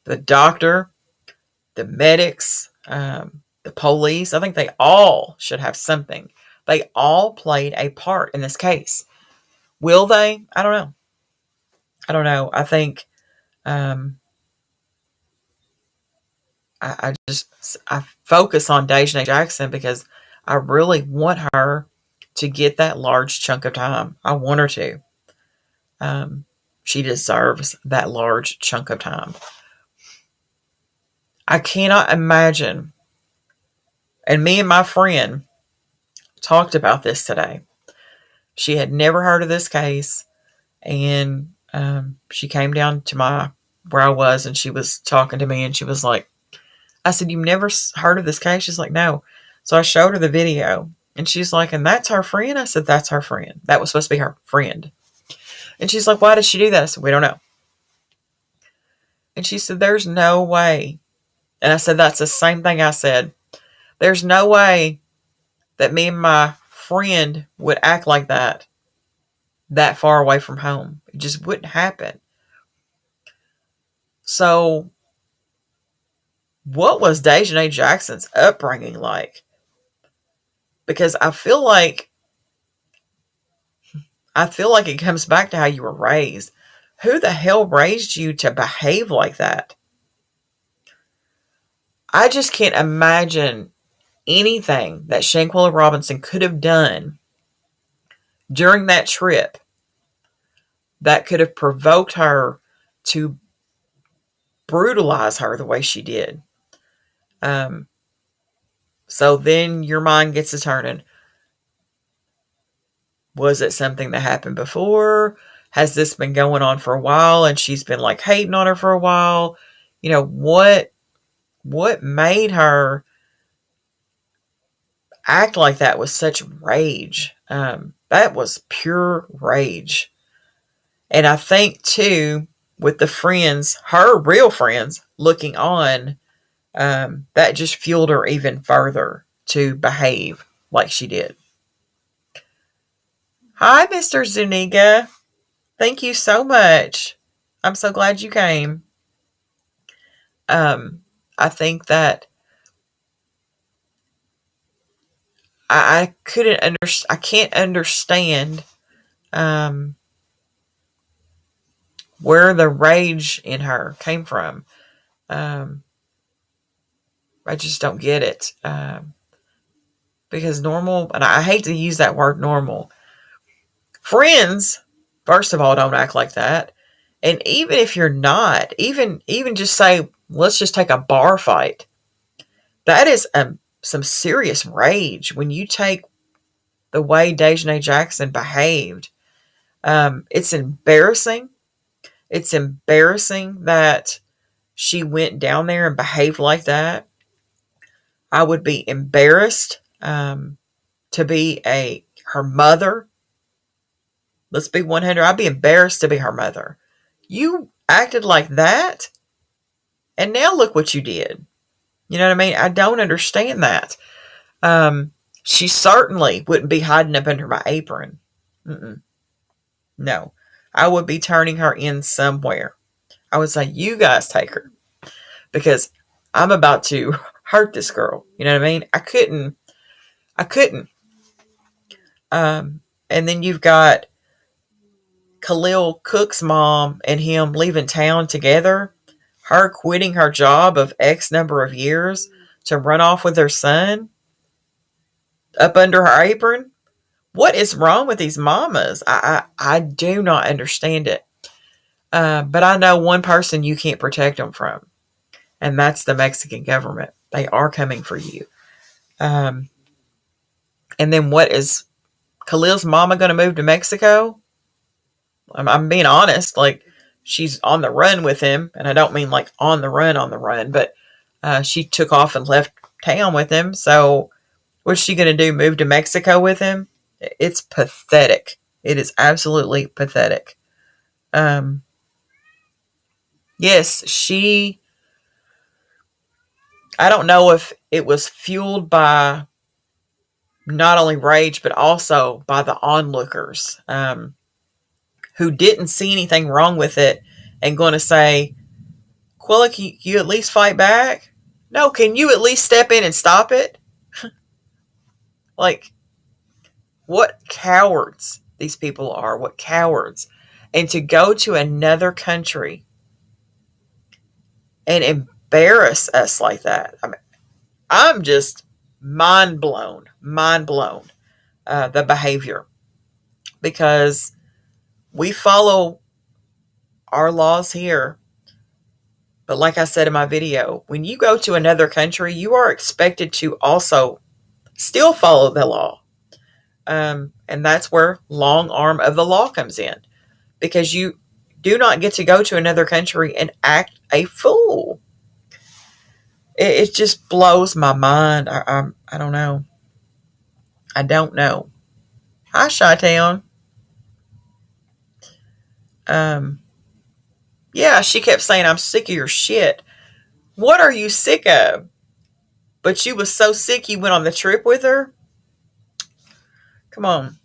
A: The doctor, the medics, the police, I think they all should have something. They all played a part in this case. Will they? I don't know. I don't know. I think I focus on Dejanay Jackson because I really want her to get that large chunk of time. I want her to. She deserves that large chunk of time. I cannot imagine. And me and my friend talked about this today. She had never heard of this case, and she came down to where I was, and she was talking to me, and she was like, I said, "You've never heard of this case?" She's like, "No." So I showed her the video, and she's like, "And that's her friend?" I said, "That's her friend. That was supposed to be her friend." And she's like, "Why did she do that?" I said, "We don't know." And she said, "There's no way." And I said, "That's the same thing I said. There's no way that me and my friend would act like that far away from home. It just wouldn't happen." So, what was Dejanay Jackson's upbringing like? Because I feel like it comes back to how you were raised. Who the hell raised you to behave like that? I just can't imagine anything that Shanquella Robinson could have done during that trip that could have provoked her to brutalize her the way she did. Um, so then your mind gets to turning. Was it something that happened before? Has this been going on for a while and she's been like hating on her for a while? You know, what made her act like that with such rage? That was pure rage. And I think too, with the friends, her real friends looking on, that just fueled her even further to behave like she did. Hi, Mr. Zuniga. Thank you so much. I'm so glad you came. Um, I think that I couldn't I can't understand um, where the rage in her came from. Um, I just don't get it. Because normal, and I hate to use that word normal, friends, first of all, don't act like that. And even if you're not, even just say, let's just take a bar fight. That is some serious rage when you take the way Dejanay Jackson behaved. It's embarrassing. It's embarrassing that she went down there and behaved like that. I would be embarrassed to be her mother. Let's be 100. I'd be embarrassed to be her mother. You acted like that, and now look what you did. You know what I mean? I don't understand that. She certainly wouldn't be hiding up under my apron. Mm-mm. No. I would be turning her in somewhere. I would say, you guys take her. Because I'm about to hurt this girl. You know what I mean? I couldn't. I couldn't. And then you've got Khalil Cook's mom and him leaving town together. Her quitting her job of X number of years to run off with her son up under her apron. What is wrong with these mamas? I do not understand it. But I know one person you can't protect them from, and that's the Mexican government. They are coming for you. Um, and then what is Khalil's mama going to move to Mexico? I'm being honest. Like, she's on the run with him, and I don't mean like on the run, but she took off and left town with him. So what's she going to do? Move to Mexico with him? It's pathetic. It is absolutely pathetic. Um, yes, I don't know if it was fueled by not only rage, but also by the onlookers who didn't see anything wrong with it and going to say, Quilla, can you at least fight back? No, can you at least step in and stop it? Like, what cowards these people are. What cowards. And to go to another country and embarrass us like that. I mean, I'm just mind blown, the behavior. Because we follow our laws here. But like I said in my video, when you go to another country, you are expected to also still follow the law. And that's where long arm of the law comes in. Because you do not get to go to another country and act a fool. It just blows my mind. I don't know. I don't know. Hi, Chi-Town. Yeah, she kept saying, I'm sick of your shit. What are you sick of? But you was so sick you went on the trip with her? Come on.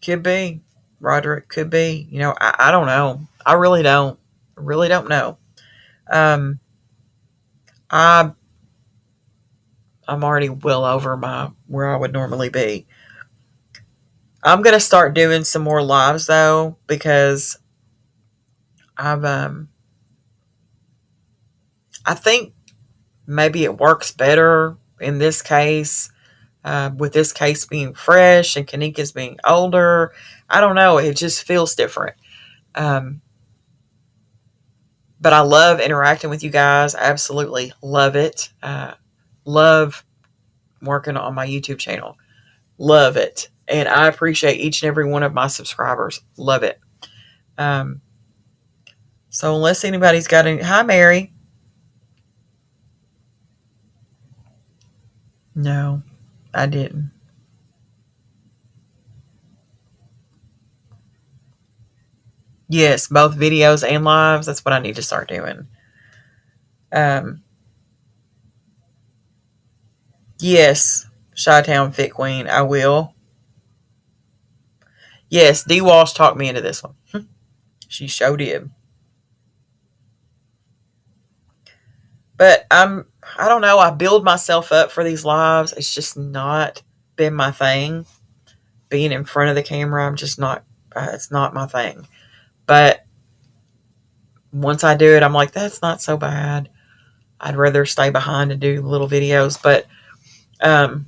A: Could be. Roderick, could be. You know, I don't know. I really don't. I really don't know. Um, I I'm already well over my where I would normally be. I'm gonna start doing some more lives though because I've I think maybe it works better in this case, with this case being fresh and Kanika's being older. I don't know. It just feels different. Um, but I love interacting with you guys. I absolutely love it. Love working on my YouTube channel. Love it. And I appreciate each and every one of my subscribers. Love it. Um, so unless anybody's got any, hi Mary. No, I didn't. Yes, both videos and lives. That's what I need to start doing. Um, yes, Chi-Town Fit Queen. I will. Yes, D Walsh talked me into this one. She sure did. But I don't know. I build myself up for these lives. It's just not been my thing. Being in front of the camera, I'm just not. It's not my thing. But once I do it, I'm like, that's not so bad. I'd rather stay behind and do little videos. But I'm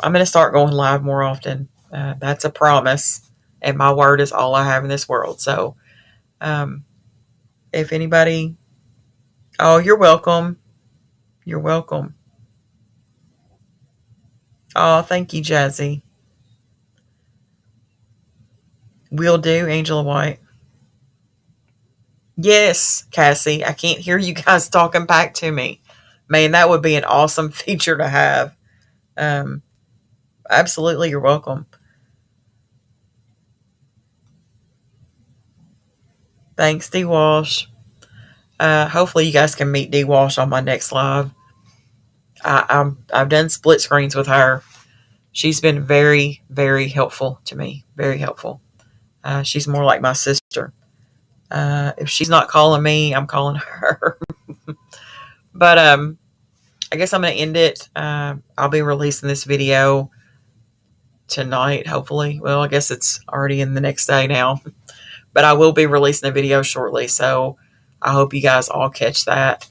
A: going to start going live more often. That's a promise. And my word is all I have in this world. So um, if anybody, oh, you're welcome. You're welcome. Oh, thank you, Jazzy. Will do, Angela White. Yes, Cassie. I can't hear you guys talking back to me. Man, that would be an awesome feature to have. Um, absolutely, you're welcome. Thanks, D Walsh. Hopefully, you guys can meet D Walsh on my next live. I've done split screens with her. She's been very, very helpful to me. Very helpful. She's more like my sister. If she's not calling me, I'm calling her. But I guess I'm going to end it. I'll be releasing this video tonight, hopefully. Well, I guess it's already in the next day now. But I will be releasing a video shortly. So I hope you guys all catch that.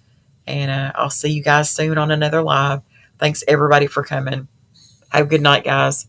A: And I'll see you guys soon on another live. Thanks, everybody, for coming. Have a good night, guys.